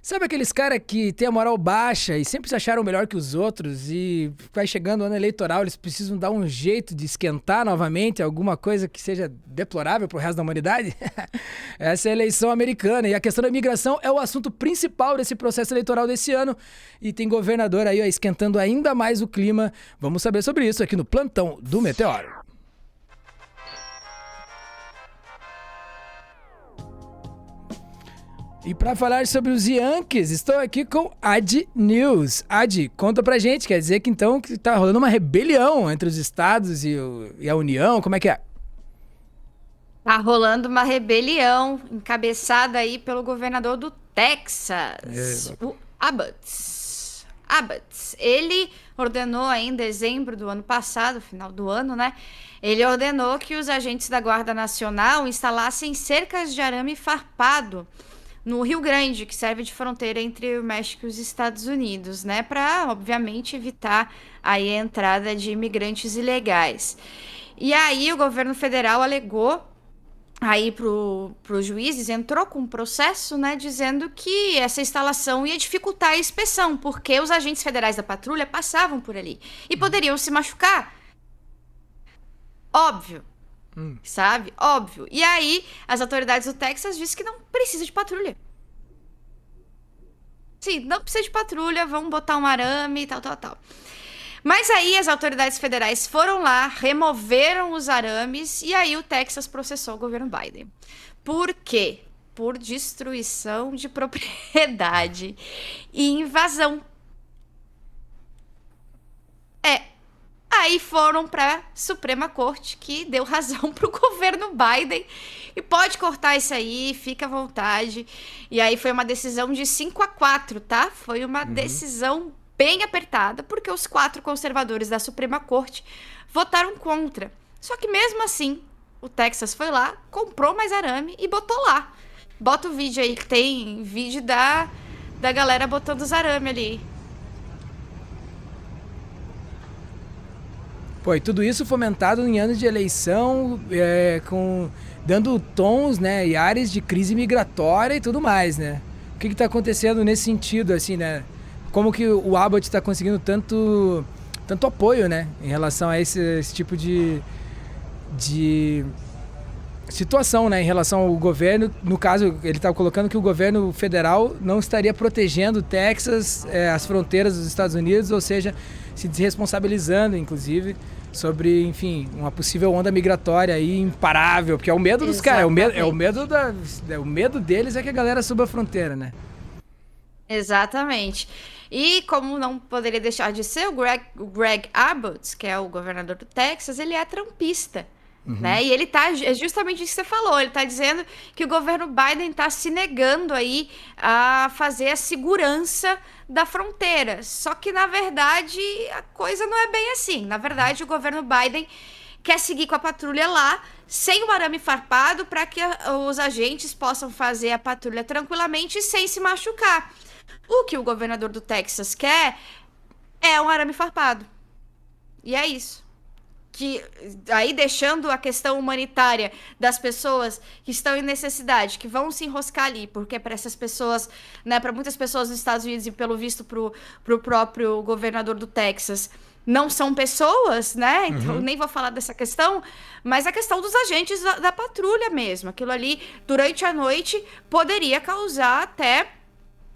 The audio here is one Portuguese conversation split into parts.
Sabe aqueles caras que têm a moral baixa e sempre se acharam melhor que os outros e vai chegando o ano eleitoral, eles precisam dar um jeito de esquentar novamente alguma coisa que seja deplorável pro resto da humanidade? Essa é a eleição americana e a questão da imigração é o assunto principal desse processo eleitoral desse ano e tem governador aí ó, esquentando ainda mais o clima. Vamos saber sobre isso aqui no Plantão do Meteoro. E para falar sobre os Yankees, estou aqui com Ad News. Ad, conta pra gente, quer dizer que então que tá rolando uma rebelião entre os estados e a União, como é que é? Tá rolando uma rebelião encabeçada aí pelo governador do Texas, o Abbott. Ele ordenou aí em dezembro do ano passado, final do ano, né? Ele ordenou que os agentes da Guarda Nacional instalassem cercas de arame farpado no Rio Grande, que serve de fronteira entre o México e os Estados Unidos, né? Para, obviamente, evitar aí a entrada de imigrantes ilegais. E aí o governo federal alegou aí pros juízes, entrou com um processo, né, dizendo que essa instalação ia dificultar a inspeção, porque os agentes federais da patrulha passavam por ali e poderiam se machucar. Óbvio. Sabe? Óbvio. E aí, as autoridades do Texas dizem que não precisa de patrulha. Sim, não precisa de patrulha, vamos botar um arame e tal. Mas aí as autoridades federais foram lá, removeram os arames e aí o Texas processou o governo Biden. Por quê? Por destruição de propriedade e invasão. Aí foram para a Suprema Corte, que deu razão para o governo Biden. E pode cortar isso aí, fica à vontade. E aí foi uma decisão de 5-4, tá? Foi uma decisão bem apertada, porque os 4 conservadores da Suprema Corte votaram contra. Só que mesmo assim, o Texas foi lá, comprou mais arame e botou lá. Bota o vídeo aí, que tem vídeo da galera botando os arame ali. Pô, e tudo isso fomentado em anos de eleição, dando tons, né, e áreas de crise migratória e tudo mais, né? O que tá acontecendo nesse sentido, assim, né? Como que o Abbott tá conseguindo tanto apoio, né, em relação a esse tipo de situação, né, em relação ao governo. No caso, ele tá colocando que o governo federal não estaria protegendo o Texas, as fronteiras dos Estados Unidos, ou seja, se desresponsabilizando, inclusive, sobre, enfim, uma possível onda migratória aí imparável, porque é o medo dos caras, o medo deles é que a galera suba a fronteira, né? Exatamente. E como não poderia deixar de ser, o Greg Abbott, que é o governador do Texas, ele é trumpista. Né? E ele tá, é justamente isso que você falou, ele tá dizendo que o governo Biden tá se negando aí a fazer a segurança da fronteira. Só que, na verdade, a coisa não é bem assim. Na verdade, o governo Biden quer seguir com a patrulha lá, sem o arame farpado, para que os agentes possam fazer a patrulha tranquilamente e sem se machucar. O que o governador do Texas quer é um arame farpado. E é isso. Que aí deixando a questão humanitária das pessoas que estão em necessidade, que vão se enroscar ali, porque para essas pessoas, né, para muitas pessoas nos Estados Unidos e pelo visto pro próprio governador do Texas, não são pessoas, né? Então nem vou falar dessa questão, mas a questão dos agentes da patrulha mesmo. Aquilo ali, durante a noite, poderia causar até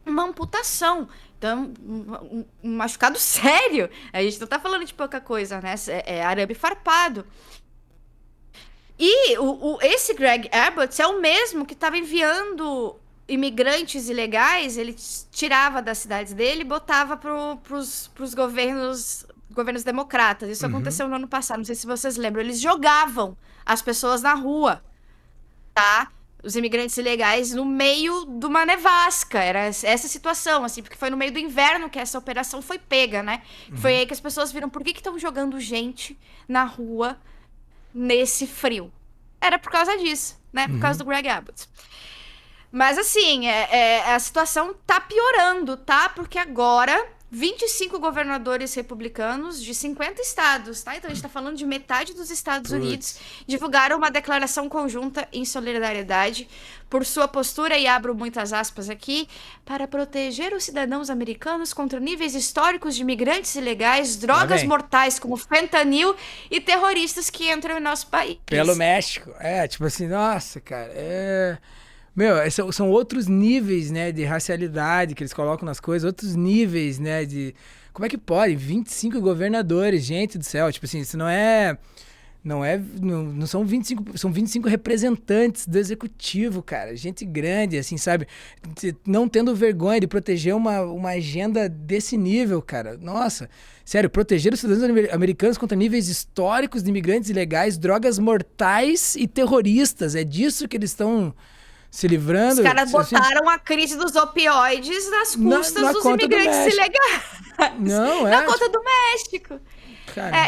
uma amputação. Então, um machucado sério. A gente não tá falando de pouca coisa, né? É arame farpado. E esse Greg Abbott é o mesmo que estava enviando imigrantes ilegais, ele tirava das cidades dele e botava pros governos democratas. Isso aconteceu no ano passado, não sei se vocês lembram. Eles jogavam as pessoas na rua, tá? Os imigrantes ilegais no meio de uma nevasca. Era essa situação, assim, porque foi no meio do inverno que essa operação foi pega, né? Foi aí que as pessoas viram por que estão jogando gente na rua nesse frio. Era por causa disso, né? Por causa do Greg Abbott. Mas, assim, a situação tá piorando, tá? Porque agora 25 governadores republicanos de 50 estados, tá? Então a gente tá falando de metade dos Estados Unidos, divulgaram uma declaração conjunta em solidariedade por sua postura, e abro muitas aspas aqui, para proteger os cidadãos americanos contra níveis históricos de imigrantes ilegais, drogas mortais como fentanil e terroristas que entram em nosso país. Pelo México. Tipo assim, nossa, cara, Meu, são outros níveis, né, de racialidade que eles colocam nas coisas, outros níveis, né, de... Como é que pode? 25 governadores, gente do céu, tipo assim, isso não são 25, são 25 representantes do executivo, cara, gente grande, assim, sabe? Não tendo vergonha de proteger uma agenda desse nível, cara, nossa, sério, proteger os cidadãos americanos contra níveis históricos de imigrantes ilegais, drogas mortais e terroristas, é disso que eles estão... se livrando... Os caras botaram a crise dos opioides nas custas dos imigrantes ilegais. Na conta do México.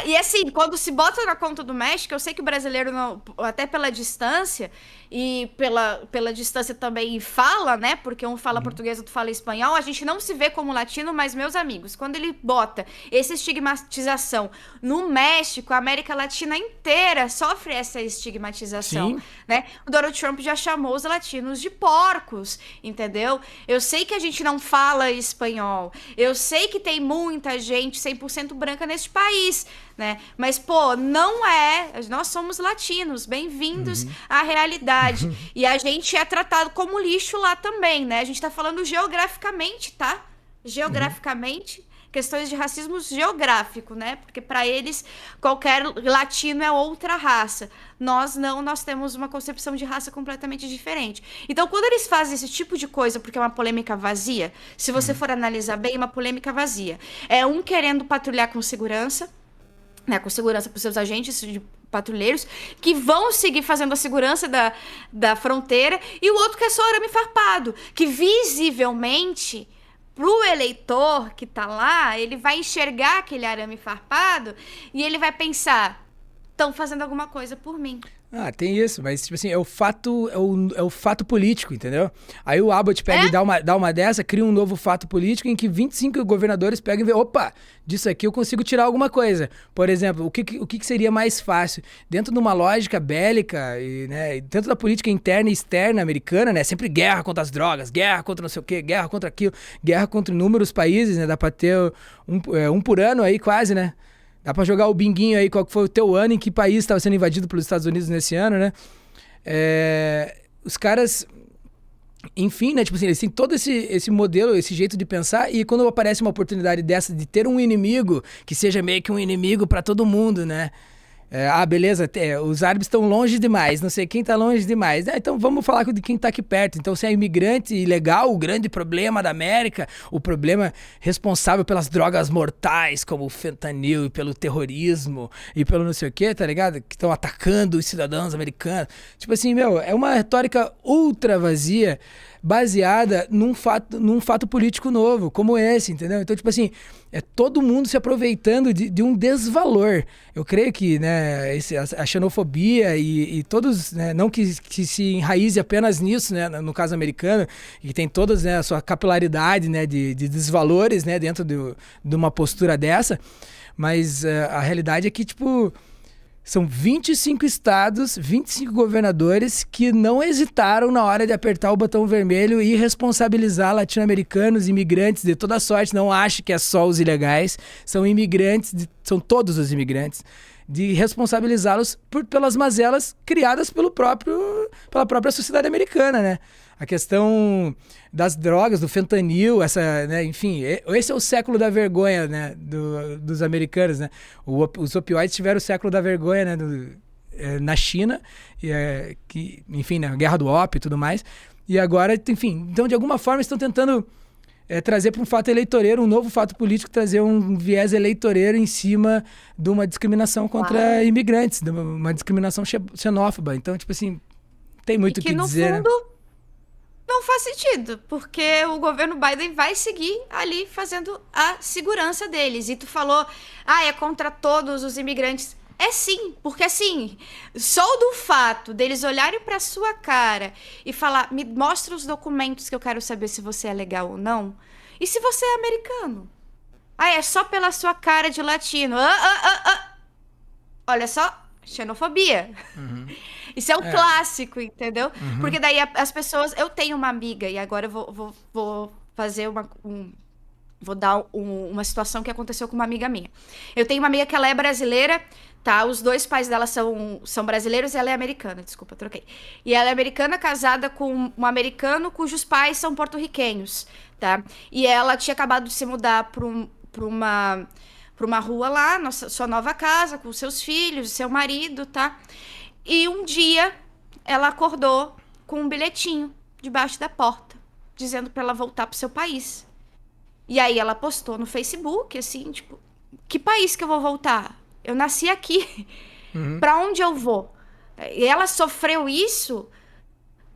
E assim, quando se bota na conta do México, eu sei que o brasileiro, não, até pela distância, e pela distância também fala, né? Porque um fala português, outro fala espanhol, a gente não se vê como latino, mas, meus amigos, quando ele bota essa estigmatização no México, a América Latina inteira sofre essa estigmatização, né? O Donald Trump já chamou os latinos de porcos, entendeu? Eu sei que a gente não fala espanhol, eu sei que tem muita gente 100% branca neste país, né? Mas, pô, não é. Nós somos latinos, bem-vindos à realidade. E a gente é tratado como lixo lá também, né? A gente tá falando geograficamente, tá? Geograficamente, questões de racismo geográfico, né? Porque para eles, qualquer latino é outra raça. Nós não, nós temos uma concepção de raça completamente diferente. Então, quando eles fazem esse tipo de coisa, porque é uma polêmica vazia, se você for analisar bem, é uma polêmica vazia. É um querendo patrulhar com segurança, né, com segurança para os seus agentes de patrulheiros, que vão seguir fazendo a segurança da fronteira, e o outro que é só arame farpado, que visivelmente, pro eleitor que tá lá, ele vai enxergar aquele arame farpado e ele vai pensar, estão fazendo alguma coisa por mim. Ah, tem isso, mas tipo assim, é o fato político, entendeu? Aí o Abbott pega e dá uma dessa, cria um novo fato político em que 25 governadores pegam e vê, opa, disso aqui eu consigo tirar alguma coisa. Por exemplo, o que seria mais fácil? Dentro de uma lógica bélica, né, dentro da política interna e externa americana, né, sempre guerra contra as drogas, guerra contra não sei o quê, guerra contra aquilo, guerra contra inúmeros países, né, dá pra ter um por ano aí quase, né? Dá pra jogar o binguinho aí, qual que foi o teu ano, em que país estava sendo invadido pelos Estados Unidos nesse ano, né? Os caras, enfim, né? Tipo assim, eles têm todo esse modelo, esse jeito de pensar, e quando aparece uma oportunidade dessa de ter um inimigo, que seja meio que um inimigo pra todo mundo, né? Beleza, os árabes estão longe demais, não sei quem tá longe demais. Então vamos falar de quem tá aqui perto. Então, se é imigrante ilegal, o grande problema da América, o problema responsável pelas drogas mortais, como o fentanil, e pelo terrorismo, e pelo não sei o que, tá ligado? Que estão atacando os cidadãos americanos. Tipo assim, meu, é uma retórica ultra vazia, baseada num fato político novo, como esse, entendeu? Então, tipo assim, é todo mundo se aproveitando de um desvalor. Eu creio que, né, a xenofobia e todos, né, não que se enraize apenas nisso, né, no caso americano, e tem todas, né, a sua capilaridade, né, de desvalores, né, dentro de uma postura dessa, mas a realidade é que, tipo, são 25 estados, 25 governadores que não hesitaram na hora de apertar o botão vermelho e responsabilizar latino-americanos, imigrantes de toda sorte. Não acho que é só os ilegais, são imigrantes, são todos os imigrantes, de responsabilizá-los pelas mazelas criadas pela própria sociedade americana, né? A questão das drogas, do fentanil, né, enfim, esse é o século da vergonha, né, dos americanos, né? Os opioides tiveram o século da vergonha, né, na China, enfim, né, a guerra do ópio e tudo mais. E agora, enfim, então de alguma forma estão tentando trazer para um fato eleitoreiro, um novo fato político, trazer um viés eleitoreiro em cima de uma discriminação contra imigrantes, de uma discriminação xenófoba. Então, tipo assim, tem muito o que dizer, no fundo, né? Não faz sentido, porque o governo Biden vai seguir ali fazendo a segurança deles. E tu falou, é contra todos os imigrantes. É sim, porque assim, só do fato deles olharem pra sua cara e falar, me mostra os documentos que eu quero saber se você é legal ou não, e se você é americano. Ah, é só pela sua cara de latino. Olha só, xenofobia. Isso é um clássico, entendeu? Porque daí as pessoas... Eu tenho uma amiga, e agora eu vou fazer vou dar uma situação que aconteceu com uma amiga minha. Eu tenho uma amiga que ela é brasileira, tá? Os dois pais dela são brasileiros e ela é americana. Desculpa, troquei. E ela é americana, casada com um americano cujos pais são porto-riquenhos, tá? E ela tinha acabado de se mudar pra uma rua lá, sua nova casa, com seus filhos, seu marido, tá? E um dia ela acordou com um bilhetinho debaixo da porta, dizendo pra ela voltar pro seu país. E aí ela postou no Facebook, assim, tipo, que país que eu vou voltar? Eu nasci aqui. Pra onde eu vou? E ela sofreu isso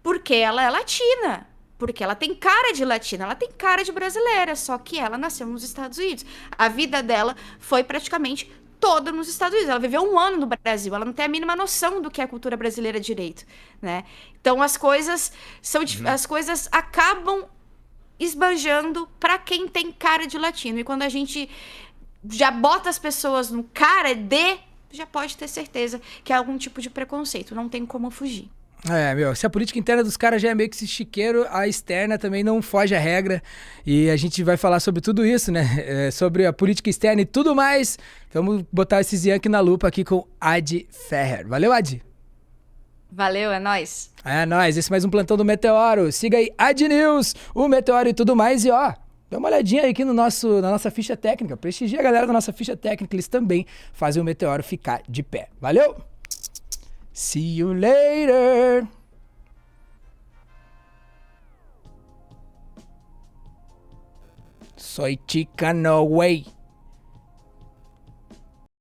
porque ela é latina. Porque ela tem cara de latina, ela tem cara de brasileira, só que ela nasceu nos Estados Unidos. A vida dela foi praticamente toda nos Estados Unidos. Ela viveu 1 ano no Brasil, ela não tem a mínima noção do que é a cultura brasileira direito, né? Então as coisas acabam esbanjando pra quem tem cara de latino. E quando a gente já bota as pessoas no cara de, já pode ter certeza que é algum tipo de preconceito. Não tem como fugir. Se a política interna dos caras já é meio que esse chiqueiro, a externa também não foge à regra. E a gente vai falar sobre tudo isso, né? Sobre a política externa e tudo mais. Vamos botar esses Yankee na lupa aqui com Adi Ferrer. Valeu, Adi! Valeu, é nóis. É nóis, esse é mais um Plantão do Meteoro. Siga aí, Ad News, o Meteoro e tudo mais. E ó, dá uma olhadinha aí aqui na nossa ficha técnica. Prestigia a galera da nossa ficha técnica, eles também fazem o Meteoro ficar de pé. Valeu? See you later! Soy chica, no way.